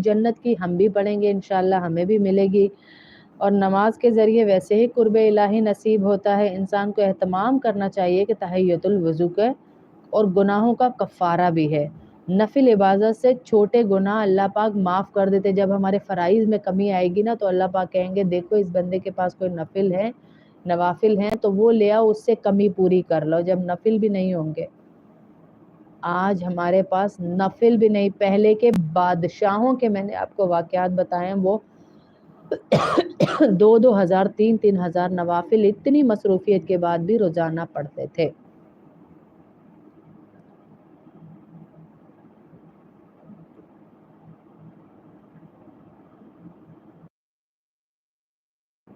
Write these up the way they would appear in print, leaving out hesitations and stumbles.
जन्नत की हम भी पढ़ेंगे इंशाल्लाह, हमें भी मिलेगी। और नमाज के ज़रिए वैसे ही कुर्ब इलाही नसीब होता है। इंसान को एहतमाम करना चाहिए कि तहियतुल वज़ू का और गुनाहों का कफ़ारा भी है। नफिल इबादत से छोटे गुनाह अल्लाह पाक माफ़ कर देते। जब हमारे फ़राइज़ में कमी आएगी ना, तो अल्लाह पाक कहेंगे देखो इस बंदे के पास कोई नवाफिल हैं तो वो ले आओ, उससे कमी पूरी कर लो। जब नफिल भी नहीं होंगे, आज हमारे पास नफिल भी नहीं, पहले के बादशाहों के मैंने आपको वाक़यात बताए हैं, वो 2-2 हज़ार 3-3 हज़ार नवाफिल इतनी मसरूफियत के बाद भी रोजाना पढ़ते थे।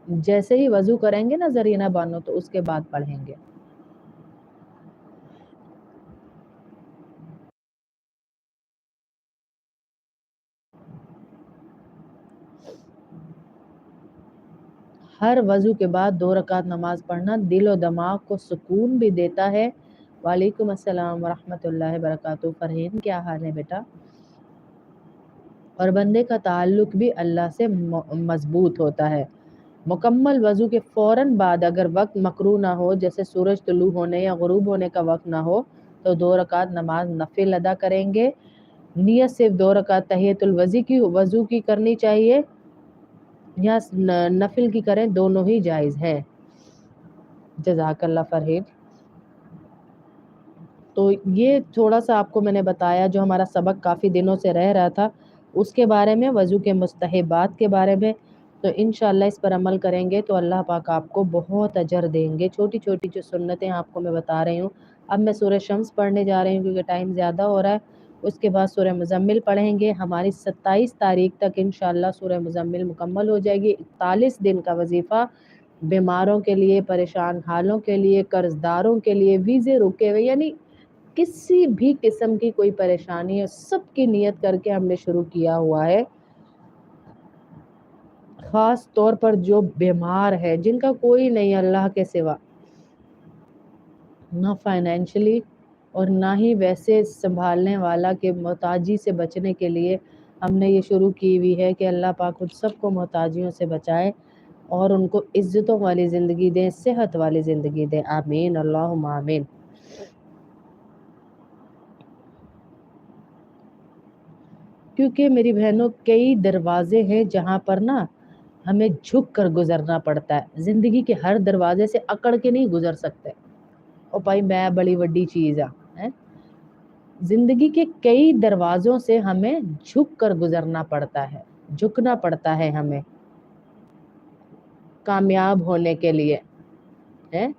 जैसे ही वजू करेंगे ना जरीना बानो, तो उसके बाद पढ़ेंगे। हर वजू के बाद 2 रकात नमाज पढ़ना दिल और दिमाग को सुकून भी देता है। वालेकुम अस्सलाम वरहमतुल्लाहि वबरकातुहू। फरहीन क्या हाल है बेटा? और बंदे का ताल्लुक भी अल्लाह से मजबूत होता है। मुकम्मल वजू के फौरन बाद अगर वक्त मकरू ना हो, जैसे सूरज तुलू होने या गुरूब होने का वक्त ना हो, तो 2 रकात नमाज नफिल अदा करेंगे। नियत सिर्फ 2 रकात तहियतुल वजू की करनी चाहिए या नफिल की करें, दोनों ही जायज़ है। जज़ाकल्लाह फरहीन। तो ये थोड़ा सा आपको मैंने बताया, जो हमारा सबक काफ़ी दिनों से रह रहा था उसके बारे में, वज़ू के मुस्तहबात के बारे में। तो इंशाअल्लाह इस पर अमल करेंगे तो अल्लाह पाक आपको बहुत अजर देंगे। छोटी छोटी जो सुन्नतें आपको मैं बता रही हूँ। अब मैं सूरह शम्स पढ़ने जा रही हूँ क्योंकि टाइम ज़्यादा हो रहा है। उसके बाद सूरह मुज़म्मिल पढ़ेंगे। हमारी 27 तारीख तक इंशाअल्लाह सूरह मुज़म्मिल मुकम्मल हो जाएगी। 41 दिन का वजीफ़ा बीमारों के लिए, परेशान हालों के लिए, कर्जदारों के लिए, वीज़े रुके हुए, यानी किसी भी किस्म की कोई परेशानी है, सबकी नियत करके हमने शुरू किया हुआ है। खास तौर पर जो बीमार है, जिनका कोई नहीं अल्लाह के सिवा, ना फाइनेंशियली और ना ही वैसे संभालने वाला, के मोहताजी से बचने के लिए हमने ये शुरू की हुई है कि अल्लाह पाक उन सबको मोहताजियों से बचाए और उनको इज्जतों वाली ज़िंदगी दें, सेहत वाली ज़िंदगी दें। आमीन अल्लाहुम्मा आमीन। क्योंकि मेरी बहनों, कई दरवाजे हैं जहाँ पर ना हमें झुक कर गुजरना पड़ता है। जिंदगी के हर दरवाजे से अकड़ के नहीं गुजर सकते। और भाई मैं बड़ी वड्डी चीज है। जिंदगी के कई दरवाजों से हमें झुक कर गुजरना पड़ता है, झुकना पड़ता है हमें कामयाब होने के लिए है।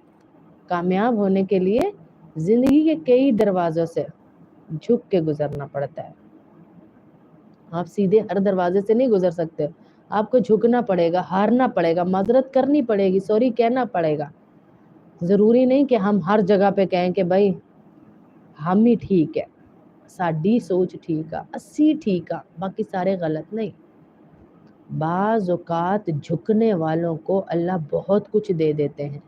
कामयाब होने के लिए जिंदगी के कई दरवाजों से झुक के गुजरना पड़ता है। आप सीधे हर दरवाजे से नहीं गुजर सकते, आपको झुकना पड़ेगा, हारना पड़ेगा, माजरत करनी पड़ेगी, सॉरी कहना पड़ेगा। जरूरी नहीं कि हम हर जगह पे कहें कि भाई हम ही ठीक है, साडी सोच ठीक आ, अस्सी ठीक आ, बाकी सारे गलत नहीं। बाज़ औकात झुकने वालों को अल्लाह बहुत कुछ दे देते हैं।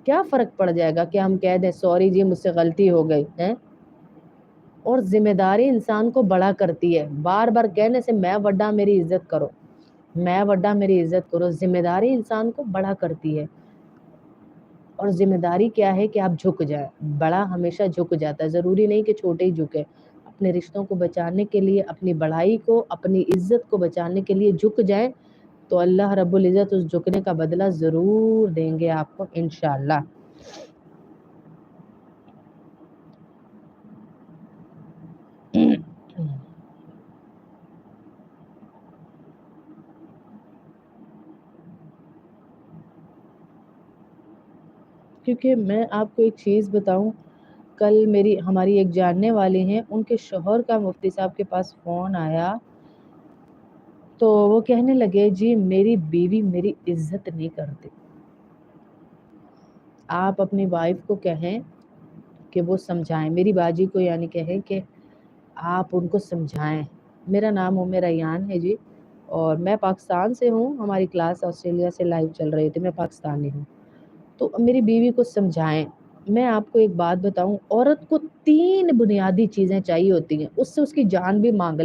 क्या फर्क पड़ जाएगा कि हम कह दें सॉरी जी मुझसे गलती हो गई है। और जिम्मेदारी इंसान को बड़ा करती है। बार बार कहने से मैं वड्डा मेरी इज्जत करो, मैं वड्डा मेरी इज्जत करो, जिम्मेदारी इंसान को बड़ा करती है। और जिम्मेदारी क्या है कि आप झुक जाए। बड़ा हमेशा झुक जाता है, ज़रूरी नहीं कि छोटे ही झुके। अपने रिश्तों को बचाने के लिए, अपनी बढ़ाई को, अपनी इज्जत को बचाने के लिए झुक जाए तो अल्लाह रब्बुल इज़्ज़त उस झुकने का बदला ज़रूर देंगे आपको इंशाअल्लाह। क्योंकि मैं आपको एक चीज़ बताऊं, कल हमारी एक जानने वाली हैं, उनके शोहर का मुफ्ती साहब के पास फ़ोन आया। तो वो कहने लगे जी मेरी बीवी मेरी इज्जत नहीं करती। आप अपनी वाइफ को कहें कि वो समझाएं, मेरी बाजी को यानी कहें कि आप उनको समझाएं। मेरा नाम उम्मे रैयान है जी, और मैं पाकिस्तान से हूँ। हमारी क्लास ऑस्ट्रेलिया से लाइव चल रही थी, मैं पाकिस्तानी हूँ। तो मेरी बीवी को समझाएं, میں آپ کو ایک بات بتاؤں، عورت کو 3 بنیادی چیزیں چاہیے ہوتی ہیں، اس سے اس کی جان بھی مانگ